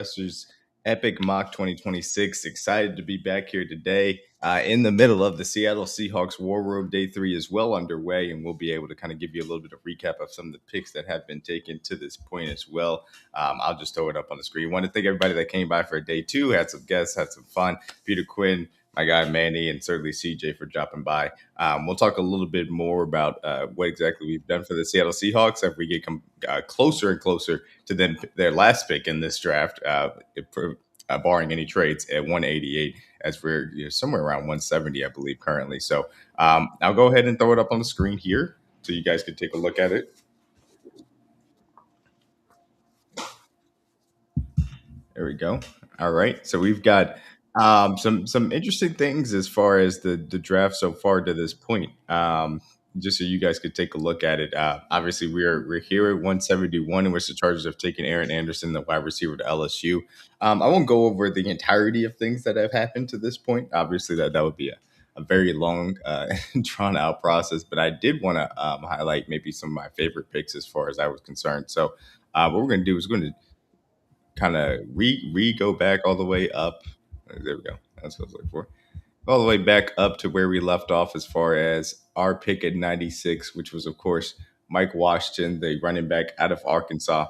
Investors Epic Mock 2026. Excited to be back here today in the middle of the Seattle Seahawks War Room. Day 3 is well underway, and we'll be able to kind of give you a little bit of recap of some of the picks that have been taken to this point as well. I'll just throw it up on the screen. Want to thank everybody that came by for day 2, had some guests, had some fun. Peter Quinn, my guy Manny, and certainly CJ for dropping by. We'll talk a little bit more about what exactly we've done for the Seattle Seahawks as we get closer and closer to them their last pick in this draft, barring any trades at 188, as we're somewhere around 170, I believe, currently. So I'll go ahead and throw it up on the screen here so you guys can take a look at it. There we go. All right. So we've got some interesting things as far as the draft so far to this point. Just so you guys could take a look at it. Obviously, we're here at 171, in which the Chargers have taken Aaron Anderson, the wide receiver to LSU. I won't go over the entirety of things that have happened to this point. Obviously, that would be a very long, drawn out process. But I did want to highlight maybe some of my favorite picks as far as I was concerned. So what we're going to do is we're going to kind of re go back all the way up. There we go. That's what I was looking for. All the way back up to where we left off as far as our pick at 96, which was, of course, Mike Washington, the running back out of Arkansas.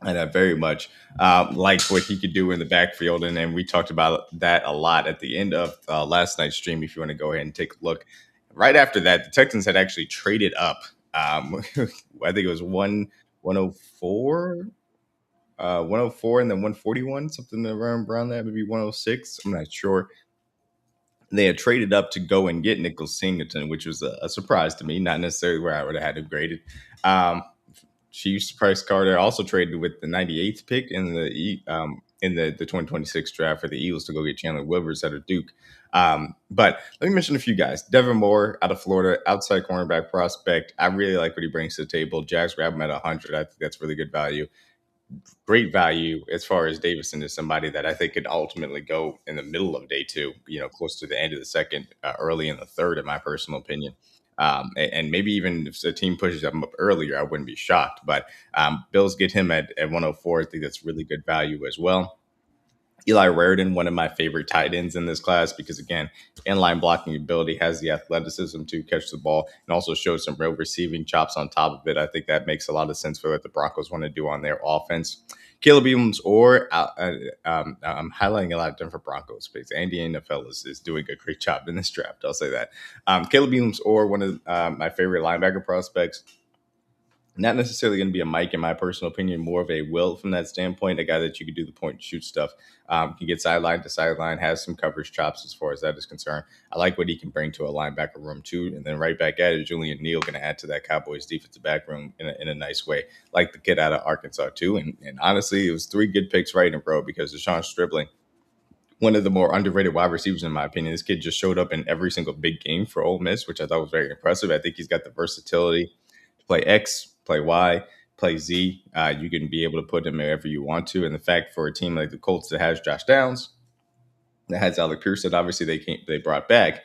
And I very much liked what he could do in the backfield. And then we talked about that a lot at the end of last night's stream. If you want to go ahead and take a look. Right after that, the Texans had actually traded up. I think it was 104 104 and then 141, something around that, maybe 106. I'm not sure. They had traded up to go and get Nicholas Singleton, which was a surprise to me, not necessarily where I would have had him graded. Chiefs Price Carter also traded with the 98th pick in the 2026 draft for the Eagles to go get Chandler Wilvers out of Duke. But let me mention a few guys. Devin Moore out of Florida, outside cornerback prospect. I really like what he brings to the table. Jags grab him at 100. I think that's really good value. Great value as far as Davison is somebody that I think could ultimately go in the middle of day 2, close to the end of the second, early in the third, in my personal opinion. And maybe even if the team pushes him up earlier, I wouldn't be shocked. But Bills get him at 104. I think that's really good value as well. Eli Raridan, one of my favorite tight ends in this class, because again, inline blocking ability, has the athleticism to catch the ball, and also shows some real receiving chops on top of it. I think that makes a lot of sense for what the Broncos want to do on their offense. Caleb Eames, or I'm highlighting a lot of different Broncos picks. Andy NFL is doing a great job in this draft. I'll say that. Caleb Eames, or one of my favorite linebacker prospects. Not necessarily going to be a Mike, in my personal opinion, more of a Will from that standpoint, a guy that you could do the point and shoot stuff, can get sideline to sideline, has some coverage chops as far as that is concerned. I like what he can bring to a linebacker room too. And then right back at it, Julian Neal going to add to that Cowboys defensive back room in a nice way, like the kid out of Arkansas too. And honestly, it was 3 good picks right in a row, because Deshaun Stribling, one of the more underrated wide receivers, in my opinion. This kid just showed up in every single big game for Ole Miss, which I thought was very impressive. I think he's got the versatility to play X, play Y, play Z. You can be able to put him wherever you want to. And the fact for a team like the Colts that has Josh Downs, that has Alec Pierce, that obviously they brought back,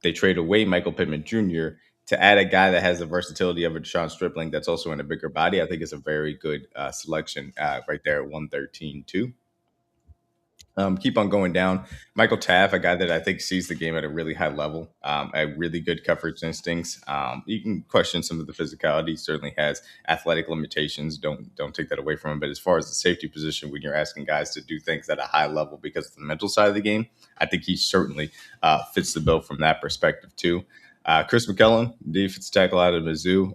they trade away Michael Pittman Jr. to add a guy that has the versatility of a Deshaun Stripling that's also in a bigger body. I think it's a very good selection right there at 113 too. Keep on going down. Michael Taff, a guy that I think sees the game at a really high level, a really good coverage instincts. You can question some of the physicality. He certainly has athletic limitations. Don't take that away from him. But as far as the safety position, when you're asking guys to do things at a high level because of the mental side of the game, I think he certainly fits the bill from that perspective too. Chris McKellen, defensive tackle out of Mizzou.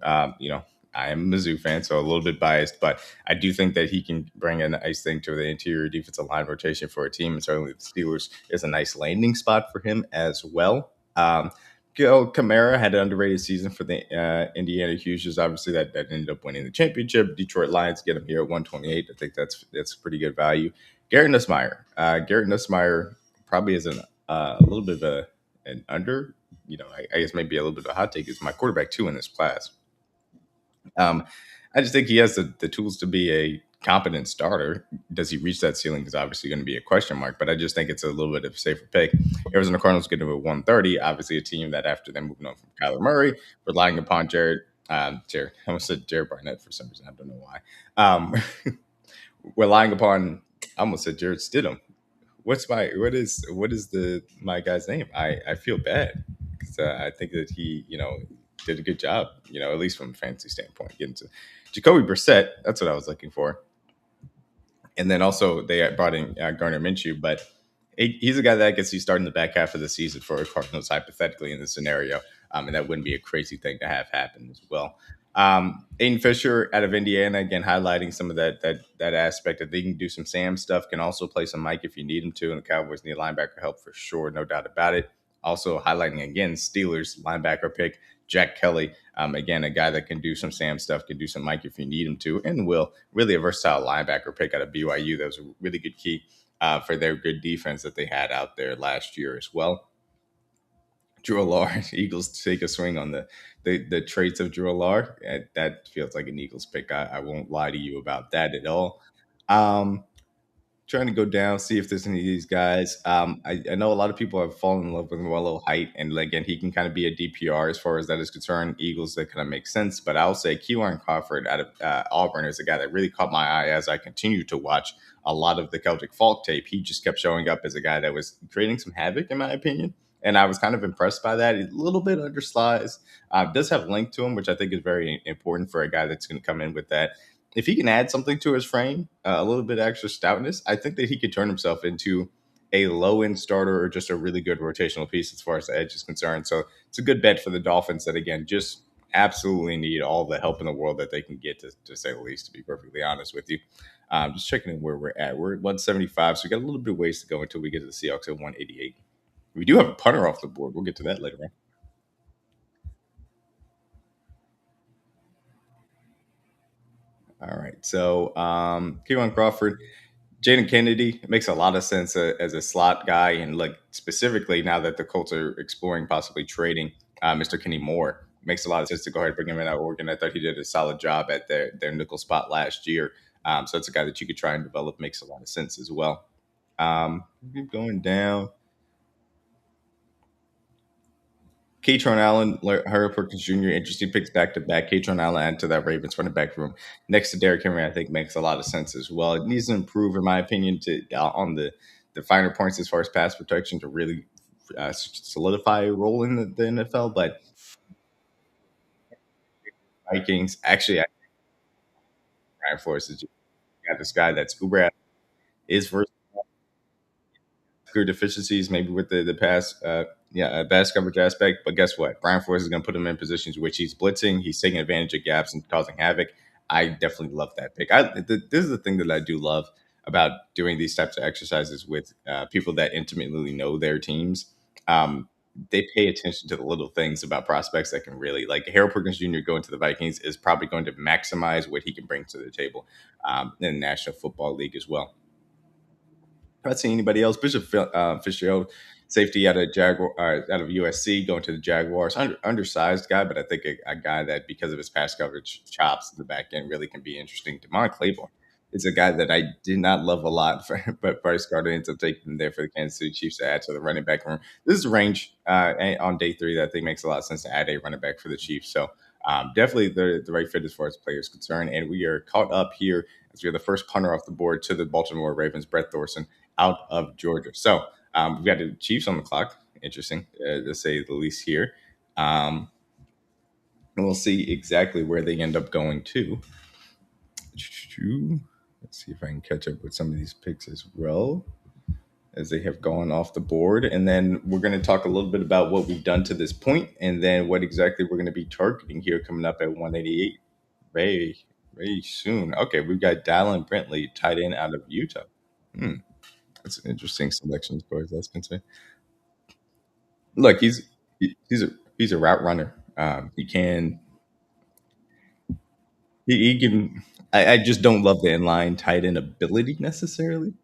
I am a Mizzou fan, so a little bit biased, but I do think that he can bring a nice thing to the interior defensive line rotation for a team, and certainly the Steelers is a nice landing spot for him as well. Kamara had an underrated season for the Indiana Hoosiers. Obviously, that ended up winning the championship. Detroit Lions get him here at 128. I think that's pretty good value. Garrett Nussmeier. Garrett Nussmeier probably is a little bit of an under. I guess maybe a little bit of a hot take. Is my quarterback 2 in this class. I just think he has the tools to be a competent starter. Does he reach that ceiling is obviously going to be a question mark, but I just think it's a little bit of a safer pick. Arizona Cardinals get him at 130. Obviously, a team that after them moving on from Kyler Murray, relying upon Jared. I almost said Jared Barnett for some reason. I don't know why. Relying upon I almost said Jared Stidham. What is the my guy's name? I feel bad because I think that he did a good job, at least from a fantasy standpoint. Getting to Jacoby Brissett, that's what I was looking for. And then also they brought in Garner Minshew, but he's a guy that I could see starting the back half of the season for the Cardinals, hypothetically in this scenario, and that wouldn't be a crazy thing to have happen as well. Aiden Fisher out of Indiana, again highlighting some of that aspect that they can do some Sam stuff, can also play some Mike if you need him to, and the Cowboys need linebacker help for sure, no doubt about it. Also highlighting again Steelers linebacker pick Jack Kelly. Again, a guy that can do some Sam stuff, can do some Mike if you need him to, and will really a versatile linebacker pick out of BYU. That was a really good key for their good defense that they had out there last year as well. Drew Alar, Eagles take a swing on the traits of Drew Alar. That feels like an Eagles pick. I won't lie to you about that at all. Um, Trying to go down, see if there's any of these guys. I know a lot of people have fallen in love with Noello Height, and again, he can kind of be a DPR as far as that is concerned. Eagles, that kind of makes sense, but I'll say Keelan Crawford out of Auburn is a guy that really caught my eye as I continued to watch a lot of the Celtic Falk tape. He just kept showing up as a guy that was creating some havoc, in my opinion, and I was kind of impressed by that. He's a little bit undersized, does have length to him, which I think is very important for a guy that's going to come in with that. If he can add something to his frame, a little bit extra stoutness, I think that he could turn himself into a low end starter or just a really good rotational piece as far as the edge is concerned. So it's a good bet for the Dolphins that, again, just absolutely need all the help in the world that they can get, to say the least, to be perfectly honest with you. Just checking in where we're at. We're at 175, so we got a little bit of ways to go until we get to the Seahawks at 188. We do have a punter off the board. We'll get to that later on. All right. So, Keelan Crawford, Jaden Kennedy makes a lot of sense as a slot guy, and like specifically now that the Colts are exploring possibly trading Mr. Kenny Moore, makes a lot of sense to go ahead and bring him in out of Oregon. I thought he did a solid job at their nickel spot last year, so it's a guy that you could try and develop. Makes a lot of sense as well. Keep going down. Katron Allen, Harry Perkins Jr., interesting picks back to back. Katron Allen add to that Ravens running back room next to Derrick Henry, I think makes a lot of sense as well. It needs to improve, in my opinion, to on the finer points as far as pass protection to really solidify a role in the NFL. But Vikings, actually, I think Brian Flores is got this guy that's uber is versatile career deficiencies, maybe with the pass, pass coverage aspect. But guess what? Brian Flores is going to put him in positions which he's blitzing, he's taking advantage of gaps and causing havoc. I definitely love that pick. This is the thing that I do love about doing these types of exercises with people that intimately know their teams. Um, they pay attention to the little things about prospects that can really, like Harold Perkins Jr. going to the Vikings is probably going to maximize what he can bring to the table in the National Football League as well. Not seeing anybody else. Bishop Fitzgerald, safety out of out of USC, going to the Jaguars. Undersized guy, but I think a guy that because of his pass coverage chops in the back end really can be interesting. Demond Claiborne is a guy that I did not love a lot, but Bryce Carter ends up taking him there for the Kansas City Chiefs to add to the running back room. This is a range on day three that I think makes a lot of sense to add a running back for the Chiefs. So definitely the right fit as far as players concerned. And we are caught up here as we are the first punter off the board to the Baltimore Ravens, Brett Thorson out of Georgia. So we've got the Chiefs on the clock. Interesting, to say the least here. And we'll see exactly where they end up going to. Let's see if I can catch up with some of these picks as well as they have gone off the board. And then we're going to talk a little bit about what we've done to this point and then what exactly we're going to be targeting here coming up at 188 very, very soon. Okay, we've got Dallin Brentley, tight end out of Utah. Hmm. That's an interesting selection as far as that's concerned. Look, he's a route runner. He can he can. I just don't love the inline tight end ability necessarily.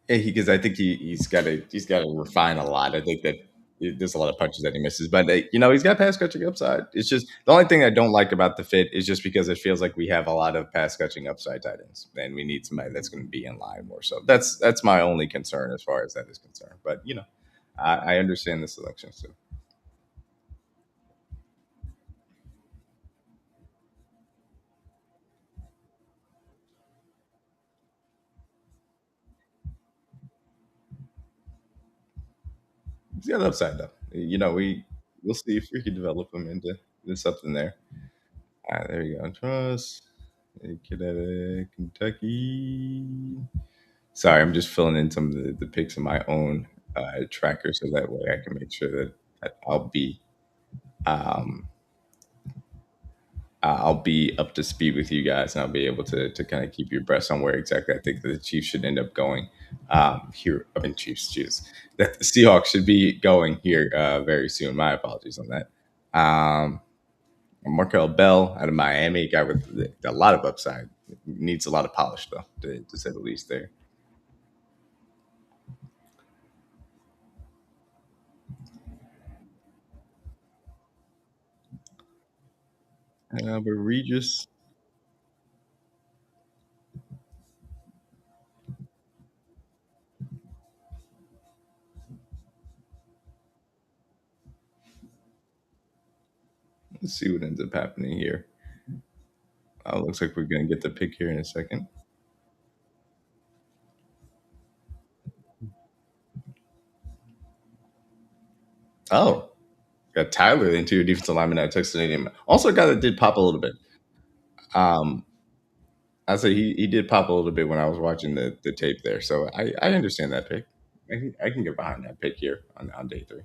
Because I think he's got to refine a lot. I think that there's a lot of punches that he misses, but he's got pass catching upside. It's just the only thing I don't like about the fit is just because it feels like we have a lot of pass catching upside tight ends, and we need somebody that's going to be in line more. So that's my only concern as far as that is concerned. But I understand the selection. So He's got upside though. We'll see if we can develop him into something there. All right, there you go. Trust. Get out of Kentucky. Sorry, I'm just filling in some of the picks of my own tracker, so that way I can make sure that um, I'll be up to speed with you guys, and I'll be able to kind of keep you abreast on where exactly I think that the Chiefs should end up going here. I mean, Chiefs, that the Seahawks should be going here very soon. My apologies on that. Um, Markel Bell out of Miami, guy with a lot of upside. Needs a lot of polish though, to say the least. There, but Regis, let's see what ends up happening here. Looks like we're gonna get the pick here in a second. Oh, got Tyler, the interior defensive lineman at Texas A&M. Also, a guy that did pop a little bit. Um, I say he did pop a little bit when I was watching the tape there. So I understand that pick. I can get behind that pick here on day three.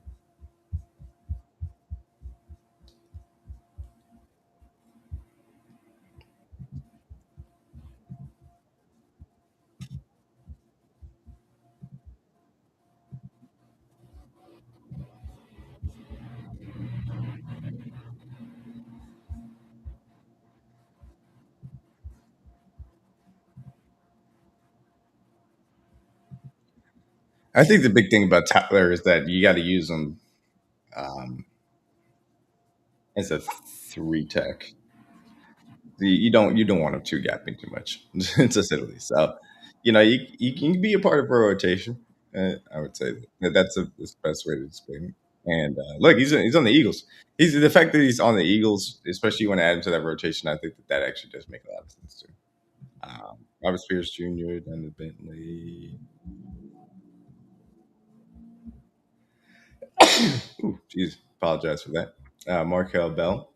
I think the big thing about Tyler is that you got to use him um, as a three tech. You don't want him two gapping too much, to say the least. So, you can be a part of a rotation. I would say that's the best way to explain it. And look, he's on the Eagles. He's the fact that he's on the Eagles, especially when add him to that rotation. I think that actually does make a lot of sense too. Robert Spears Jr., Dennis Bentley. Ooh, jeez, apologize for that. Markel Bell.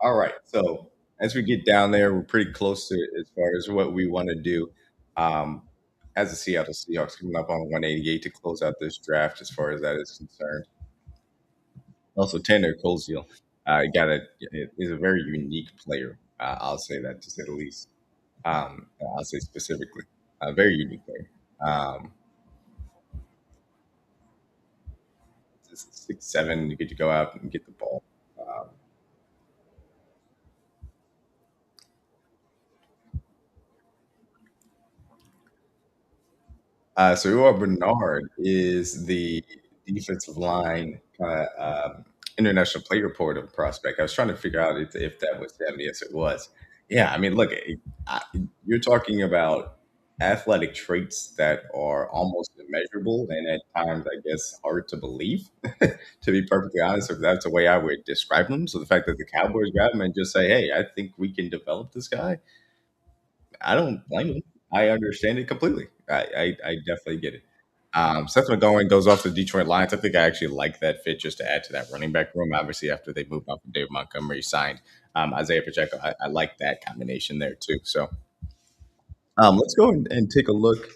All right. So as we get down there, we're pretty close to it as far as what we want to do. Um, as the Seattle Seahawks coming up on 188 to close out this draft, as far as that is concerned. Also, Tanner Colziel, got is a very unique player. I'll say that to say the least. I'll say specifically, a very unique player. Just 6'7", you get to go out and get the ball. Um, so Uwa Bernard is the defensive line international player portal prospect. I was trying to figure out if that was him. Yes, it was. Yeah, I mean, look, I, you're talking about athletic traits that are almost immeasurable and at times, I guess, hard to believe. To be perfectly honest, if that's the way I would describe them. So the fact that the Cowboys grab him and just say, "Hey, I think we can develop this guy," I don't blame him. I understand it completely. I definitely get it. Seth McGowan goes off the Detroit Lions. I think I actually like that fit just to add to that running back room. Obviously, after they moved on from David Montgomery, signed Isaiah Pacheco. I like that combination there too. So let's go and take a look.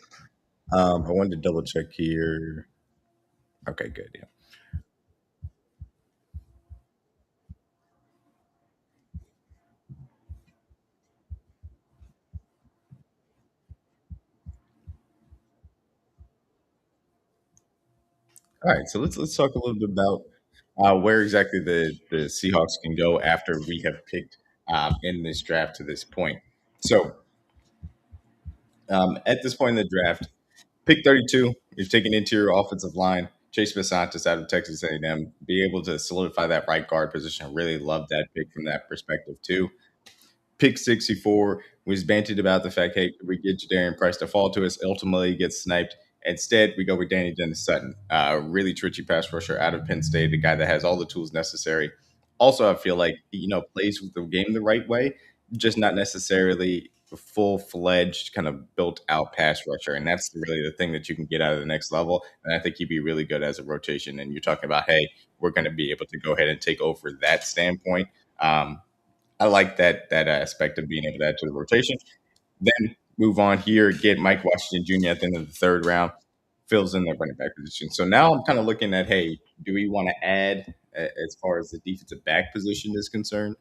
I wanted to double check here. Okay, good. Yeah. All right. So let's talk a little bit about where exactly the Seahawks can go after we have picked in this draft to this point. So at this point in the draft, pick 32, you've taken interior offensive line, Chase Besantis out of Texas A&M, be able to solidify that right guard position. I really love that pick from that perspective too. Pick 64 was banted about the fact, hey, could we get Jadarian Price to fall to us? Ultimately, he gets sniped. Instead, we go with Danny Dennis Sutton, a really twitchy pass rusher out of Penn State, a guy that has all the tools necessary. Also, I feel like, plays with the game the right way, just not necessarily full fledged kind of built out pass rusher, and that's really the thing that you can get out of the next level. And I think he'd be really good as a rotation. And you're talking about, hey, we're going to be able to go ahead and take over that standpoint. Um, I like that aspect of being able to add to the rotation. Then move on here, get Mike Washington Jr. at the end of the third round, fills in the running back position. So now I'm kind of looking at, hey, do we want to add as far as the defensive back position is concerned?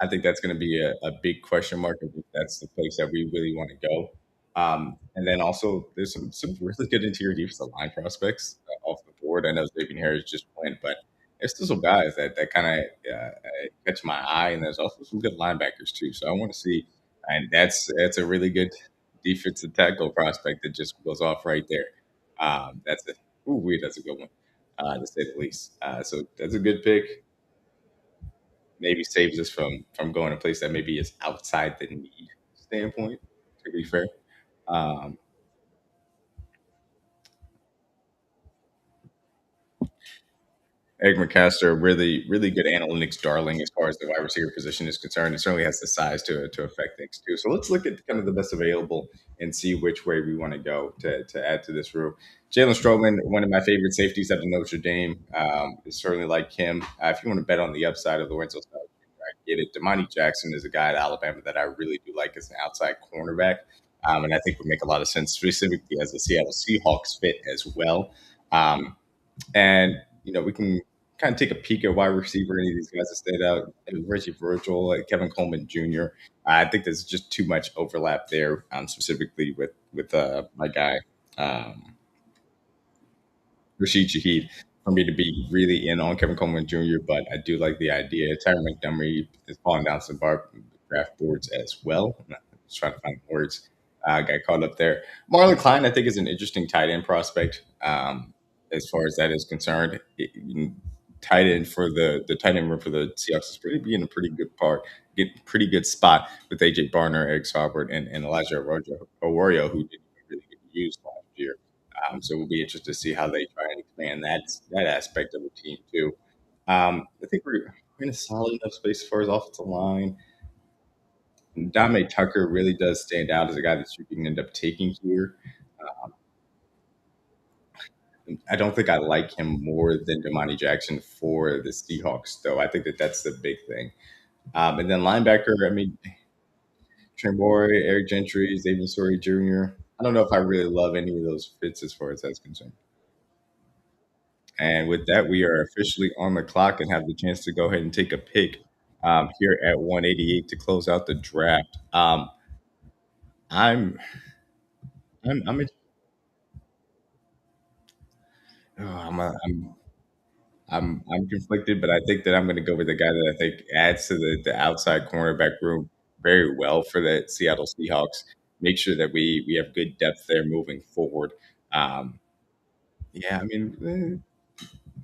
I think that's going to be a big question mark if that's the place that we really want to go. And then also, there's some really good interior defensive line prospects off the board. I know Xavier Harris just went, but there's still some guys that kind of catch my eye, and there's also some good linebackers too. So I want to see, and that's a really good defensive tackle prospect that just goes off right there. That's a that's a good one, to say the least. So that's a good pick, maybe saves us from going to a place that maybe is outside the need standpoint. To be fair, um, Eric McCaster, really good analytics darling as far as the wide receiver position is concerned. It certainly has the size to affect things too. So let's look at kind of the best available and see which way we want to go to add to this group. Jalen Stroman, one of my favorite safeties out of Notre Dame, is certainly like him. If you want to bet on the upside of Lorenzo Snell, I get it. Damani Jackson is a guy at Alabama that I really do like as an outside cornerback. And I think would make a lot of sense, specifically as a Seattle Seahawks fit as well. Um, and we can kind of take a peek at wide receiver. Any of these guys that stayed out, Reggie Virgil, like Kevin Coleman Jr. I think there's just too much overlap there, specifically with my guy. Um, Rashid Shaheed for me to be really in on Kevin Coleman Jr., but I do like the idea. Tyron Montgomery is falling down some draft boards as well. I'm just trying to find words. Got caught up there. Marlon Klein, I think, is an interesting tight end prospect as far as that is concerned. Tight end for the tight end room for the Seahawks is pretty be in a pretty good get pretty good spot with AJ Barner, Eric Saubert, and Elijah Arroyo, who didn't really get used last year. So we'll be interested to see how they try and expand that aspect of the team too. I think we're in a solid enough space as far as offensive line. Dame Tucker really does stand out as a guy that you can end up taking here. I don't think I like him more than Damani Jackson for the Seahawks, though. I think that's the big thing. And then linebacker, I mean, Trembore, Eric Gentry, Xavier Story Jr. I don't know if I really love any of those fits as far as that's concerned. And with that, we are officially on the clock and have the chance to go ahead and take a pick here at 188 to close out the draft. I'm, I'm, I'm conflicted, but I think that I'm going to go with the guy that I think adds to the outside cornerback room very well for the Seattle Seahawks. Make sure that we have good depth there moving forward. Um, yeah, I mean,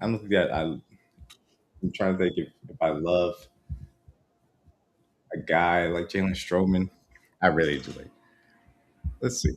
I don't think that I'm trying to think if I love a guy like Jalen Stroman. I really do. Like, let's see.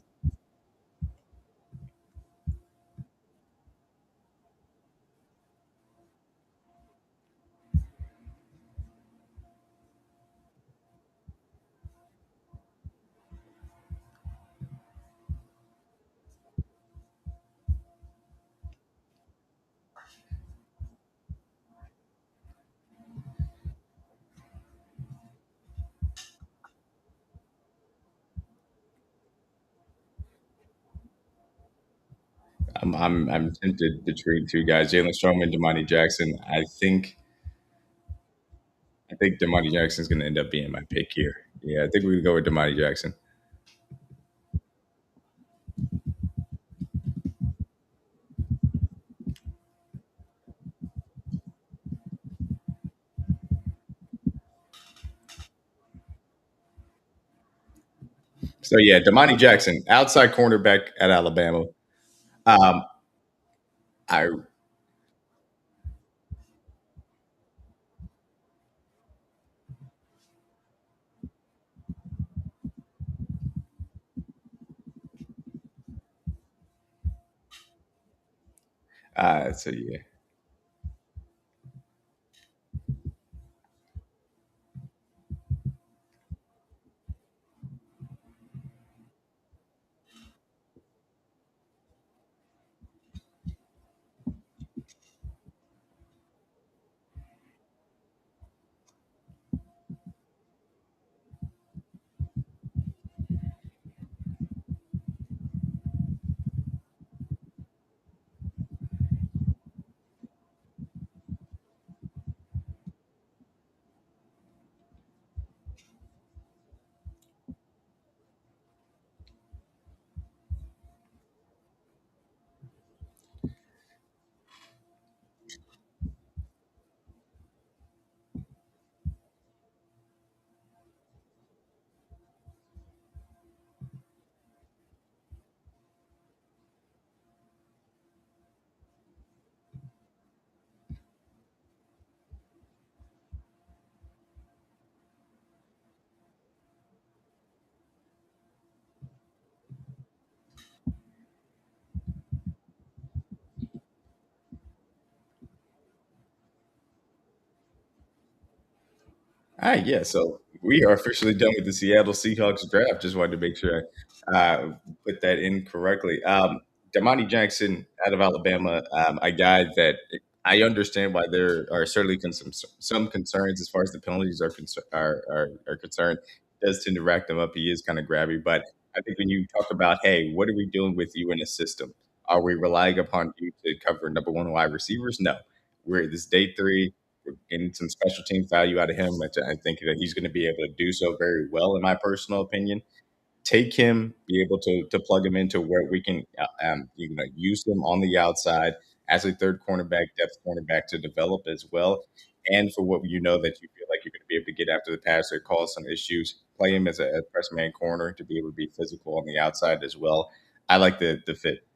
I'm tempted between two guys, Jalen Stroman, Damani Jackson. I think Damani Jackson is going to end up being my pick here. Yeah, I think we can go with Damani Jackson. So yeah, Damani Jackson, outside cornerback at Alabama. Um, I so yeah, All right, yeah. So we are officially done with the Seattle Seahawks draft. Just wanted to make sure I put that in correctly. Damani Jackson out of Alabama, a guy that I understand why there are certainly some concerns as far as the penalties are concerned. Does tend to rack them up. He is kind of grabby, but I think when you talk about, hey, what are we doing with you in a system? Are we relying upon you to cover number one wide receivers? No, we're this day three. We're getting some special team value out of him. I think that he's going to be able to do so very well, in my personal opinion. Take him, be able to plug him into where we can, use him on the outside as a third cornerback, depth cornerback to develop as well. And for what you know that you feel like you're going to be able to get after the passer, cause some issues, play him as a press man corner to be able to be physical on the outside as well. I like the fit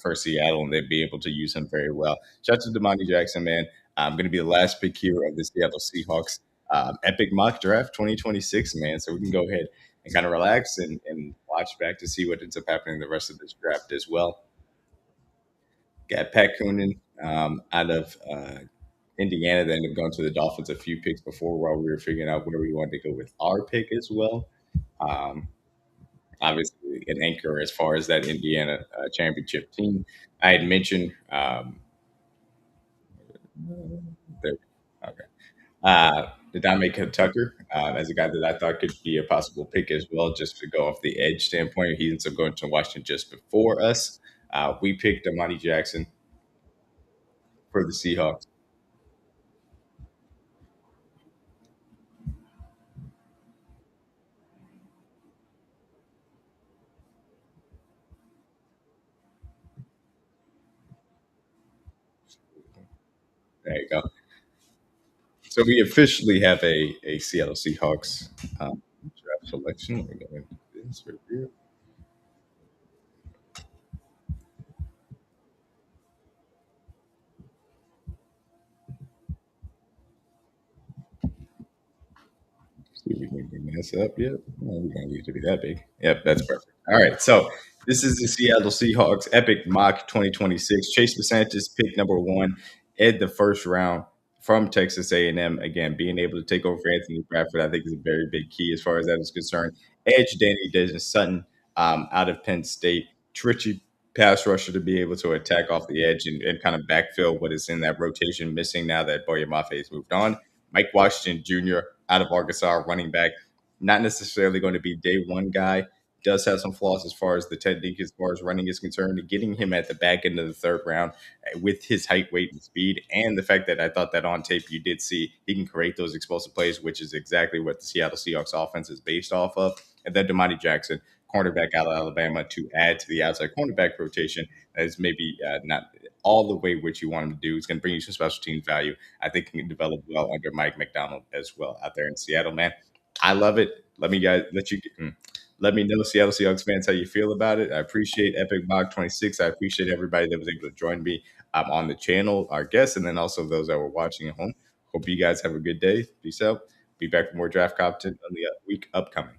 for Seattle, and they'd be able to use him very well. Shout out to Damani Jackson, man. I'm going to be the last pick here of the Seattle Seahawks epic mock draft 2026, man. So we can go ahead and kind of relax and watch back to see what ends up happening the rest of this draft as well. Got Pat Coonan out of Indiana that ended up going to the Dolphins a few picks before while we were figuring out where we wanted to go with our pick as well. Um, Obviously, an anchor as far as that Indiana championship team. I had mentioned there. Okay. The Donnick Tucker as a guy that I thought could be a possible pick as well, just to go off the edge standpoint. He ends up going to Washington just before us. We picked Amani Jackson for the Seahawks. There you go. So we officially have a Seattle Seahawks draft selection. We're going to do this review. See if we can bring this up yet. No, we don't need it to be that big. Yep, that's perfect. All right, so this is the Seattle Seahawks Epic Mock 2026. Chase DeSantis, pick number one, Ed the first round from Texas A&M. Again, being able to take over for Anthony Bradford, I think is a very big key as far as that is concerned. Edge Danny Dejan Sutton out of Penn State. Trichy pass rusher to be able to attack off the edge and kind of backfill what is in that rotation missing now that Boye Mafe has moved on. Mike Washington Jr. out of Arkansas, running back, not necessarily going to be day one guy. Does have some flaws as far as the technique, as far as running is concerned. Getting him at the back end of the third round with his height, weight, and speed, and the fact that I thought that on tape you did see he can create those explosive plays, which is exactly what the Seattle Seahawks offense is based off of. And then Damani Jackson, cornerback out of Alabama, to add to the outside cornerback rotation. That is maybe not all the way what you want him to do. He's going to bring you some special team value. I think he can develop well under Mike McDonald as well out there in Seattle, man. I love it. Let me know, Seattle Seahawks fans, how you feel about it. I appreciate Epic Mock 26. I appreciate everybody that was able to join me on the channel, our guests, and then also those that were watching at home. Hope you guys have a good day. Peace out. Be back for more draft content on the week upcoming.